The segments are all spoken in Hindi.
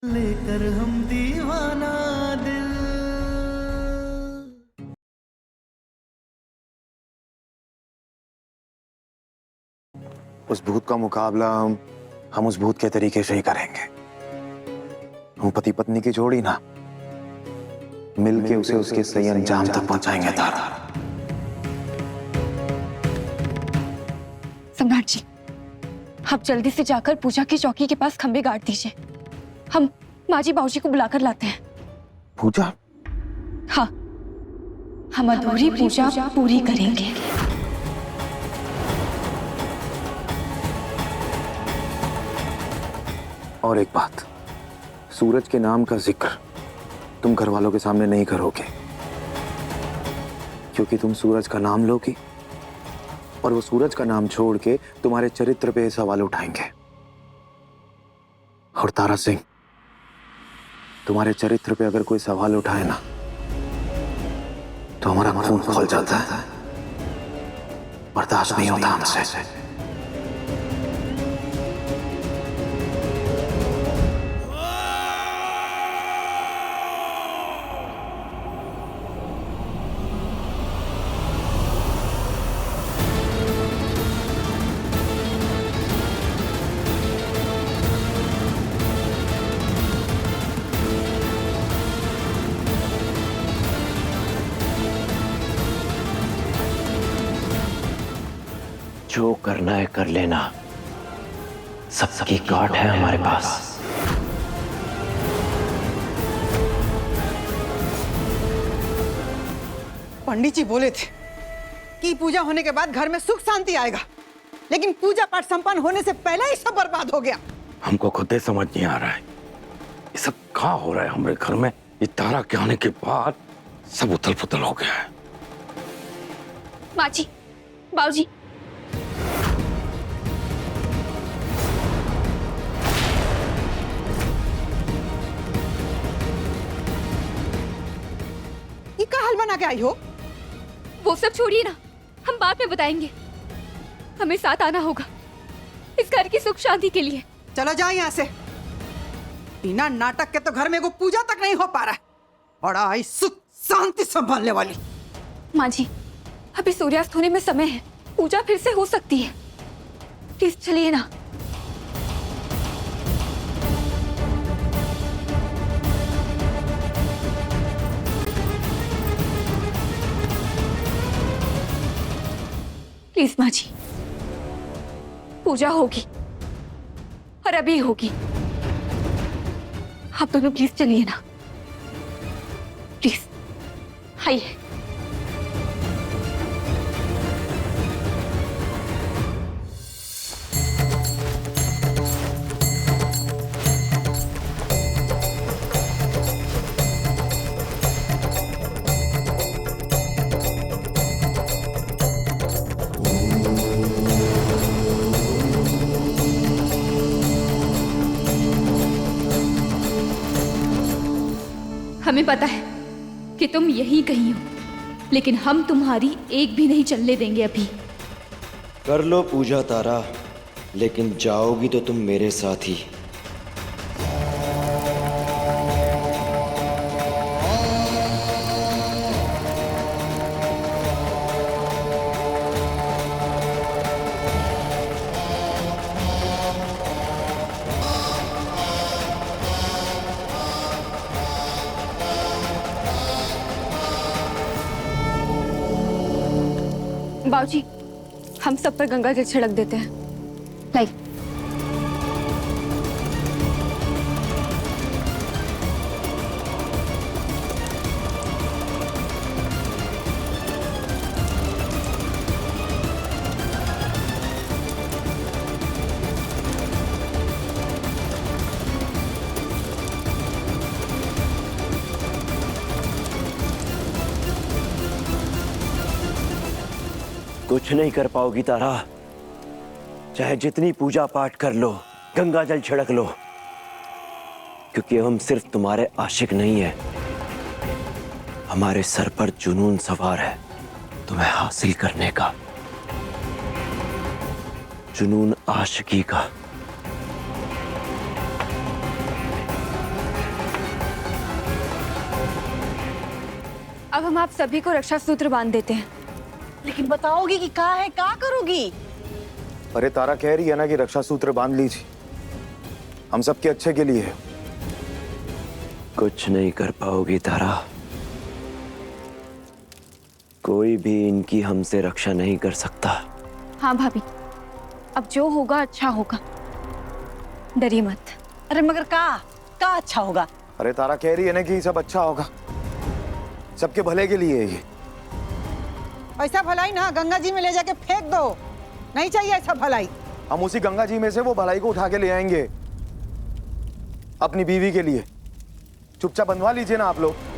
लेकर हम दीवाना दिल। उस भूत का मुकाबला हम उस भूत के तरीके से ही करेंगे। हम पति पत्नी की जोड़ी ना, मिलके उसे उसके सही अंजाम तक पहुंचाएंगे तारा। सम्राट जी, आप जल्दी से जाकर पूजा की चौकी के पास खंबे गाड़ दीजिए। हम माजी बाबूजी को बुलाकर लाते हैं। पूजा? हाँ, हम अधूरी पूजा पूरी करेंगे। और एक बात, सूरज के नाम का जिक्र तुम घर वालों के सामने नहीं करोगे, क्योंकि तुम सूरज का नाम लोगी और वो सूरज का नाम छोड़ के तुम्हारे चरित्र पे सवाल उठाएंगे। और तारा सिंह, तुम्हारे चरित्र पे अगर कोई सवाल उठाए ना तो हमारा खून खोल जाता है, बर्दाश्त नहीं होता हमसे। जो करना है कर लेना, सबकी गांठ है हमारे पास। पंडित जी बोले थे कि पूजा होने के बाद घर में सुख शांति आएगा, लेकिन पूजा पाठ संपन्न होने से पहले ही सब बर्बाद हो गया। हमको खुद ही समझ नहीं आ रहा है ये सब कहाँ हो रहा है हमारे घर में। ये तारा के आने के बाद सब उथल पुथल हो गया है। माजी, बाबूजी, ये क्या हाल बना के आई हो? वो सब छोड़िए ना, हम बाद में बताएंगे। हमें साथ आना होगा इस घर की सुख शांति के लिए। चलो जाओ यहाँ से। बिना नाटक के तो घर में वो पूजा तक नहीं हो पा रहा है। बड़ा आई सुख शांति संभालने वाली। माँ जी, अभी सूर्यास्त होने में समय है, पूजा फिर से हो सकती है। प्लीज चलिए ना। प्लीज माँ जी, पूजा होगी और अभी होगी। आप दोनों प्लीज चलिए ना, प्लीज आइए। हमें पता है कि तुम यहीं कहीं हो, लेकिन हम तुम्हारी एक भी नहीं चलने देंगे अभी। कर लो पूजा तारा, लेकिन जाओगी तो तुम मेरे साथ ही। बाबूजी, हम सब पर गंगा जल छिड़क देते हैं। लाइक कुछ नहीं कर पाओगी तारा, चाहे जितनी पूजा पाठ कर लो, गंगा जल छिड़क लो, क्योंकि हम सिर्फ तुम्हारे आशिक नहीं है, हमारे सर पर जुनून सवार है तुम्हें हासिल करने का, जुनून आशिकी का। अब हम आप सभी को रक्षा सूत्र बांध देते हैं। लेकिन बताओगी कि का है, का करोगी? अरे तारा कह रही है ना कि रक्षा सूत्र बांध लीजिए, हम सबके अच्छे के लिए है। कुछ नहीं कर पाओगी तारा। कोई भी इनकी हमसे रक्षा नहीं कर सकता। हाँ भाभी, अब जो होगा अच्छा होगा, डरिए मत। अरे मगर का अच्छा होगा? अरे तारा कह रही है ना कि सब अच्छा होगा, सबके भले के लिए है ये। ऐसा भलाई ना गंगा जी में ले जाके फेंक दो, नहीं चाहिए ऐसा भलाई। हम उसी गंगा जी में से वो भलाई को उठा के ले आएंगे अपनी बीवी के लिए। चुपचाप बंधवा लीजिए ना आप लोग।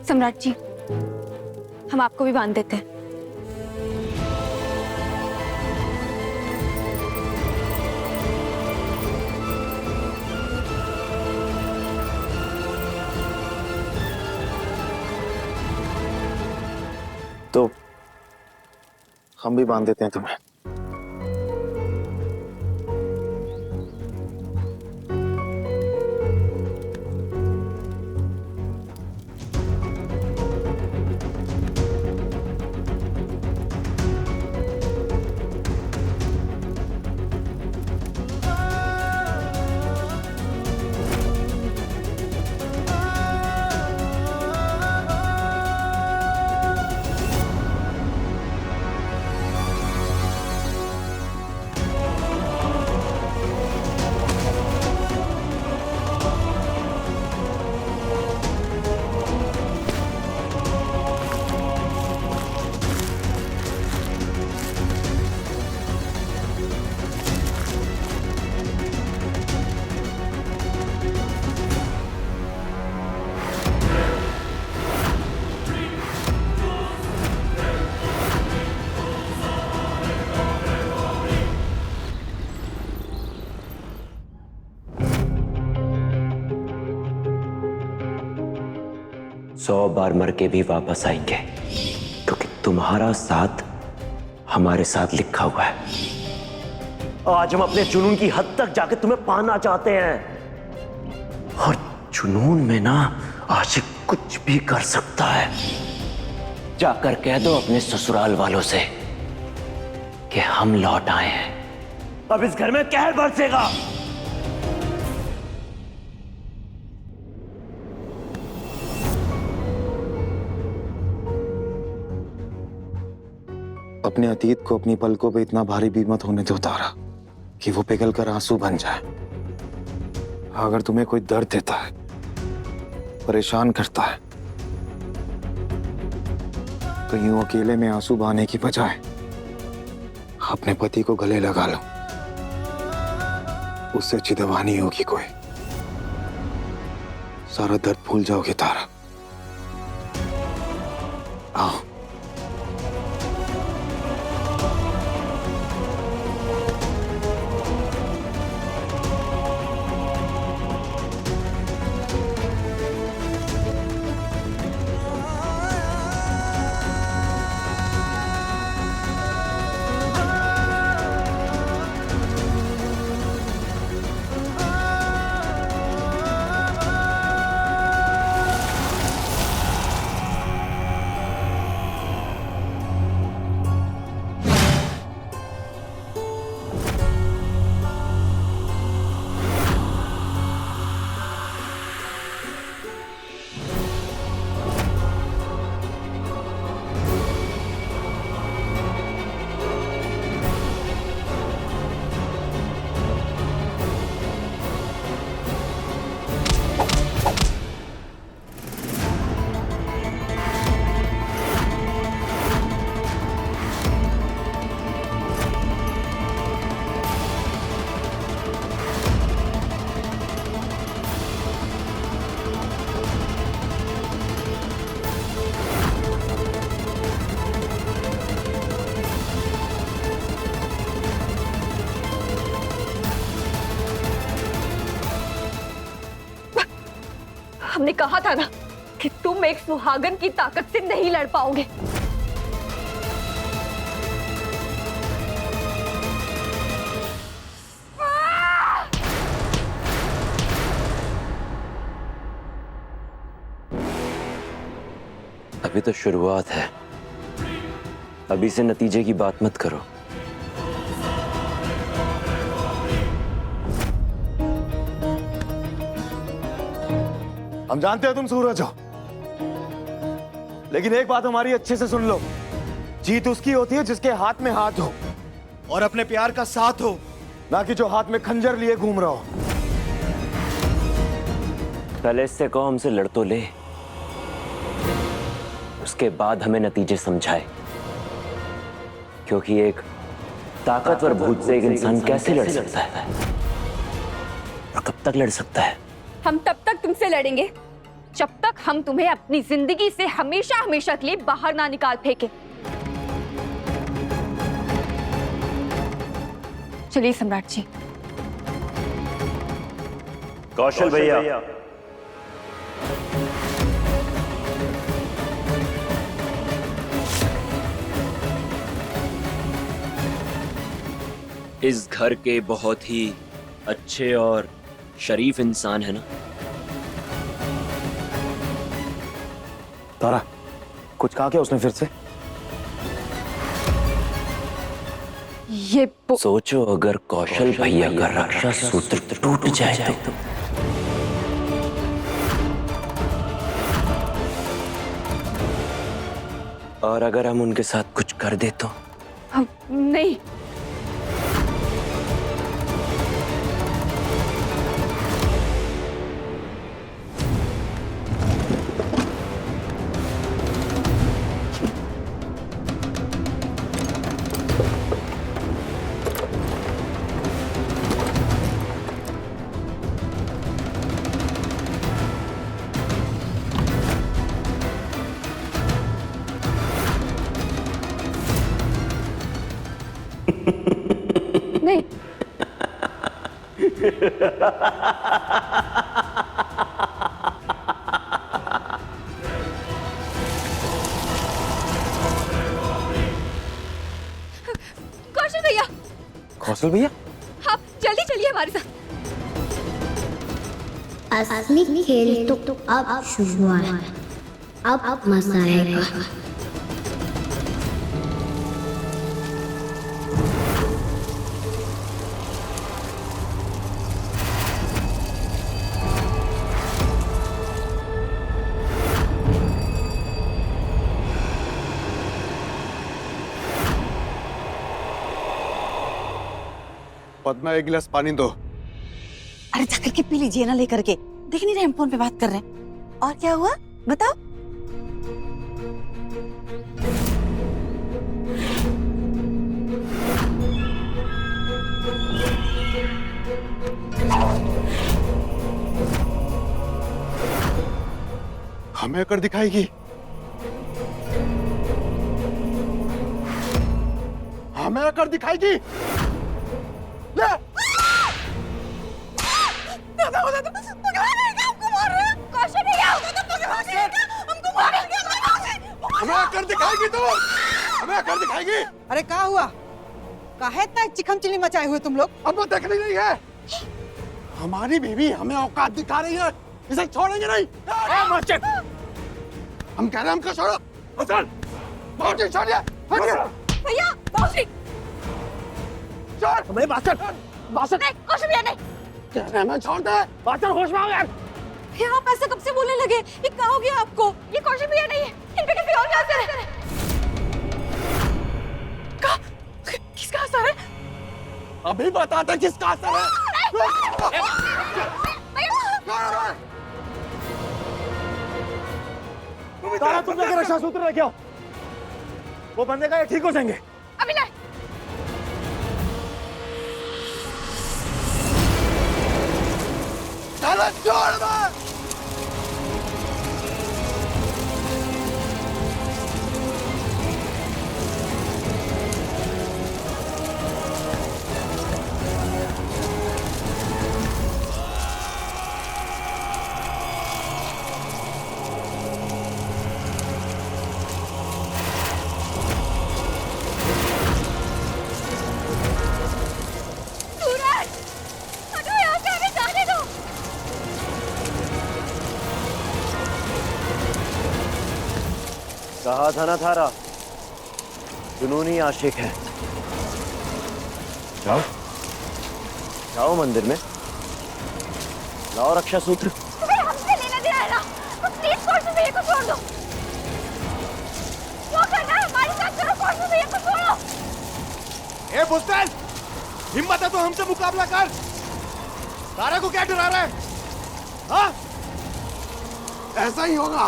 सम्राट जी, हम आपको भी बांध देते हैं। तो हम भी बांध देते हैं तुम्हें। सौ बार मर के भी वापस आएंगे, क्योंकि तुम्हारा साथ हमारे साथ लिखा हुआ है। आज हम अपने जुनून की हद तक जाके तुम्हें पाना चाहते हैं, और जुनून में ना आशिक कुछ भी कर सकता है। जाकर कह दो अपने ससुराल वालों से कि हम लौट आए हैं। अब इस घर में कहर बरसेगा। अपने अतीत को अपनी पलकों पे इतना भारी भी मत होने दो तारा कि वो पिघल कर आंसू बन जाए। अगर तुम्हें कोई दर्द देता है, परेशान करता है, तो यूं अकेले में आंसू बहाने की बजाय अपने पति को गले लगा लो। उससे अच्छी दवा नहीं होगी कोई। सारा दर्द भूल जाओगे तारा। आओ। हमने कहा था ना कि तुम एक सुहागन की ताकत से नहीं लड़ पाओगे। अभी तो शुरुआत है, अभी से नतीजे की बात मत करो। हम जानते हैं तुम सूरज हो, लेकिन एक बात हमारी अच्छे से सुन लो, जीत उसकी होती है जिसके हाथ में हाथ हो और अपने प्यार का साथ हो, ना कि जो हाथ में खंजर लिए घूम रहा हो। पहले इससे कहो हमसे लड़ तो ले, उसके बाद हमें नतीजे समझाए, क्योंकि एक ताकतवर भूत से एक इंसान कैसे लड़ सकता है और कब तक लड़ सकता है? हम तब तक तुमसे लड़ेंगे जब तक हम तुम्हें अपनी जिंदगी से हमेशा हमेशा के लिए बाहर ना निकाल फेंके। चलिए सम्राट जी। कौशल भैया, इस घर के बहुत ही अच्छे और शरीफ इंसान है ना? तारा, कुछ कहा क्या उसने फिर से? ये सोचो अगर कौशल भैया का रक्षा सूत्र टूट जाए तो। और अगर हम उनके साथ कुछ कर दे तो? नहीं, नहीं। कौशल भैया, कौशल भैया, आप जल्दी चलिए हमारे साथ। असली खेल तो अब शुरू हुआ है, अब मजा आएगा। पद्मा, एक गिलास पानी दो। अरे जाकर के पी लीजिए ना, लेकर के। देख नहीं रहे हम फोन पे बात कर रहे हैं। और क्या हुआ बताओ। हमें कर दिखाएगी, हमें कर दिखाएगी। ले! हमें कर दिखाएगी तू, हमें कर दिखाएगी। अरे क्या हुआ? काहे इतना चिकम चिल्ली मचाए हुए तुम लोग? अब वो देखने नहीं है, हमारी बीवी हमें औकात दिखा रही है, इसे छोड़ेंगे नहीं। हम कह रहे हैं हमको छोड़ो। चल, छोड़िए, छोड़िए, भैया, बाउंड्री। छोड़, हमें बासर, बासर। नहीं, कौशल भैया नहीं। कह रहे हैं हमें छोड़ दे, बासर होश में आ गया। फिर आप ऐसे कब से बोलने लगे? ये क्या हो गया आपको? ये कौशल भैया नहीं है, इनका किसी और का असर है। किसका असर है? अभी बताते किसका असर है। तारा, तुम लेके रक्षा सूत्र लेके आओ, वो बंदे का ये ठीक हो जाएंगे। अभी लाए। चलो छोड़ दो। कहा था ना थारा, जुनूनी आशिक है। जाओ जाओ मंदिर में, लाओ रक्षा सूत्र। हमसे लेना देना है ना, तो प्लीज कोर्स में ये को छोड़ दो। जो करना है हमारे साथ करो, कोर्स में ये को छोड़ो। ए बुस्टन, हिम्मत है तो हमसे मुकाबला कर। तारा को क्या डरा रहा है? हाँ? ऐसा ही होगा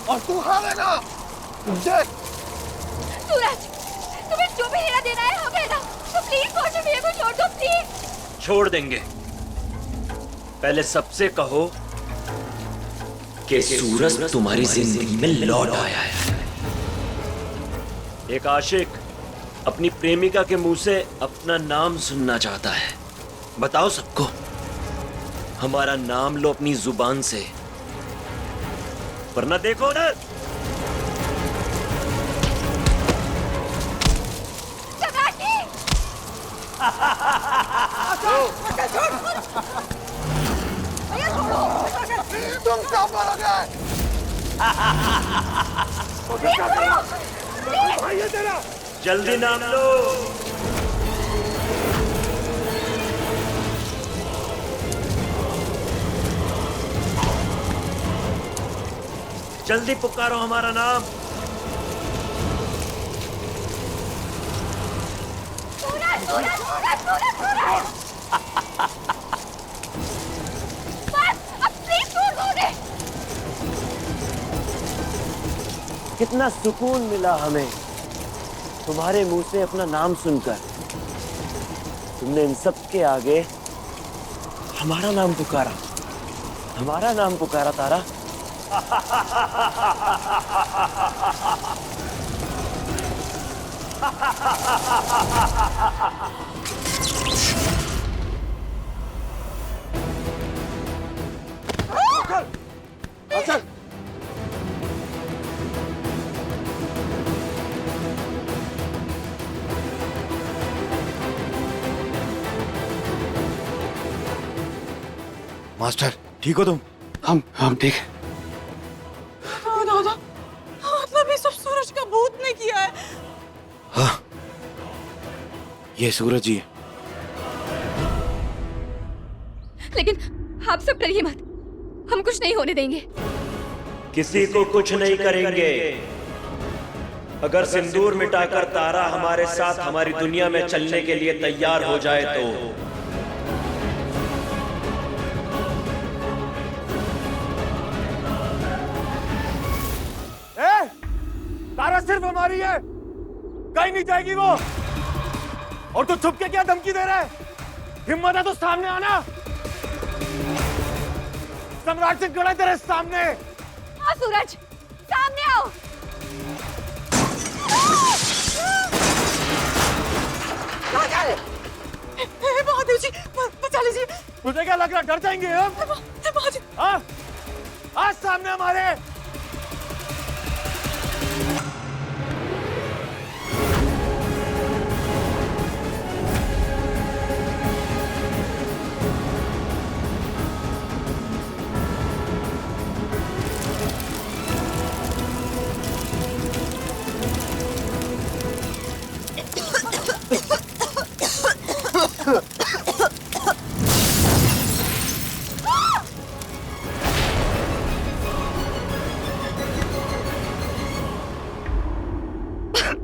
और तू हारेगा। सूरज, तुम्हें जो भी लेना देना है हमें ना, तो प्लीज कोर्स में ये को छोड़ दो, प्लीज। छोड़ देंगे। पहले सबसे कहो कि सूरज तुम्हारी जिंदगी में लौट आया है। एक आशिक अपनी प्रेमिका के मुंह से अपना नाम सुनना चाहता है। बताओ सबको, हमारा नाम लो अपनी जुबान से, वरना देखो ना। तुम क्या मारोगे? भाई तेरा जल्दी नाम लो। जल्दी पुकारो हमारा नाम। सूरज, सूरज, सूरज, सूरज, सूरज। बस, अब प्लीज छोड़ दो उन्हें। कितना सुकून मिला हमें तुम्हारे मुंह से अपना नाम सुनकर। तुमने इन सब के आगे हमारा नाम पुकारा, हमारा नाम पुकारा तारा। अच्छा मास्टर, ठीक हो तुम? हम ठीक है। दादा, मतलब ये सब सूरज का भूत ने किया है। हाँ, ये सूरज ही है। लेकिन आप सब डरिए मत, हम कुछ नहीं होने देंगे। किसी को कुछ नहीं करेंगे। अगर सिंदूर मिटाकर तारा हमारे साथ हमारी दुनिया में चलने के लिए तैयार हो जाए तो। तारा सिर्फ हमारी है, कहीं नहीं जाएगी वो। और तू छुप के क्या धमकी दे रहा है? हिम्मत है तो सामने आना। सम्राट सिंह खड़ा है तेरे सामने। हाँ सूरज, सामने आओ। बहादुर जी, बचा लीजिए। तुझे क्या लग रहा, डर जाएंगे हम? हाँ? आज सामने हमारे।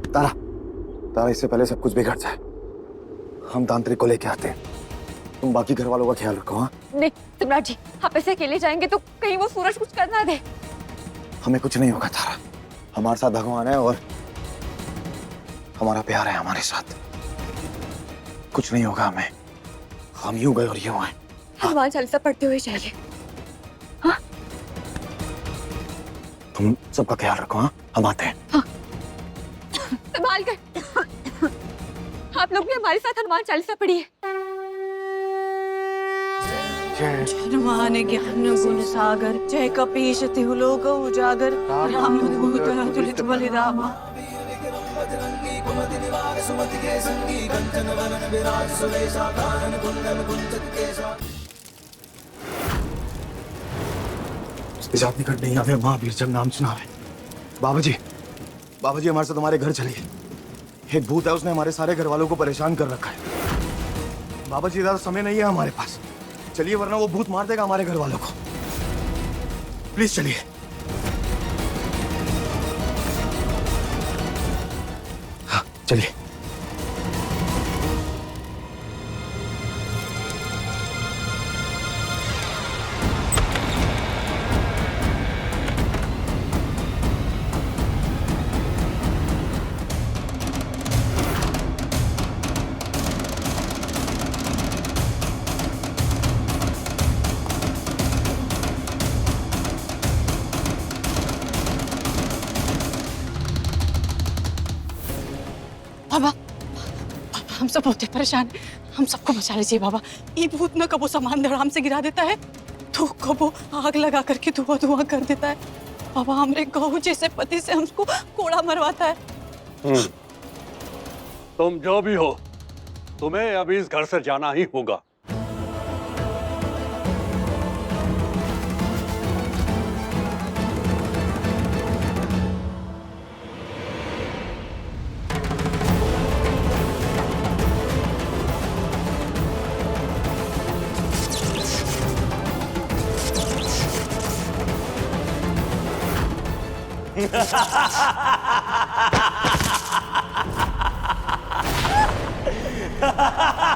तारा, तारा, इससे पहले सब कुछ बिगड़ जाए, हम तांत्रिक को लेके आते हैं। तुम बाकी घर वालों का ख्याल रखो। हाँ? नहीं सम्राट जी, आप ऐसे अकेले जाएंगे तो कहीं वो सूरज कुछ कर ना दे। हमें कुछ नहीं होगा तारा, हमारे साथ भगवान है और हमारा प्यार है हमारे साथ। कुछ नहीं होगा हमें, हम यूं गए और यूं आए। हनुमान चालीसा पढ़ते हुए जाइए। तुम सबका ख्याल रखो। हाँ, हम आते हैं। संभाल कर। आप लोग भी हमारे साथ हनुमान चालीसा पढ़िए। हनुमान ज्ञान गुण सागर, जय कपीश तिहु लोक उजागर, रामदूत अतुलित बलिधामा। इस आदमी का नहीं आवे, महावीर जब नाम सुना है। बाबा जी, बाबा जी हमारे साथ हमारे घर चलिए। एक भूत है, उसने हमारे सारे घर वालों को परेशान कर रखा है। बाबा जी ज्यादा समय नहीं है हमारे पास, चलिए वरना वो भूत मार देगा हमारे घर वालों को। प्लीज चलिए। हाँ चलिए। बाबा, हम सब बहुत परेशान हैं। हम सबको बचा लीजिए बाबा। ये भूत न कबो सामान धड़ाम से गिरा देता है, तो कबो आग लगा करके धुआं धुआं कर देता है। बाबा हमरे गहू जैसे पति से हमको कोड़ा मरवाता है। तुम जो भी हो, तुम्हें अभी इस घर से जाना ही होगा। Ha ha ha ha!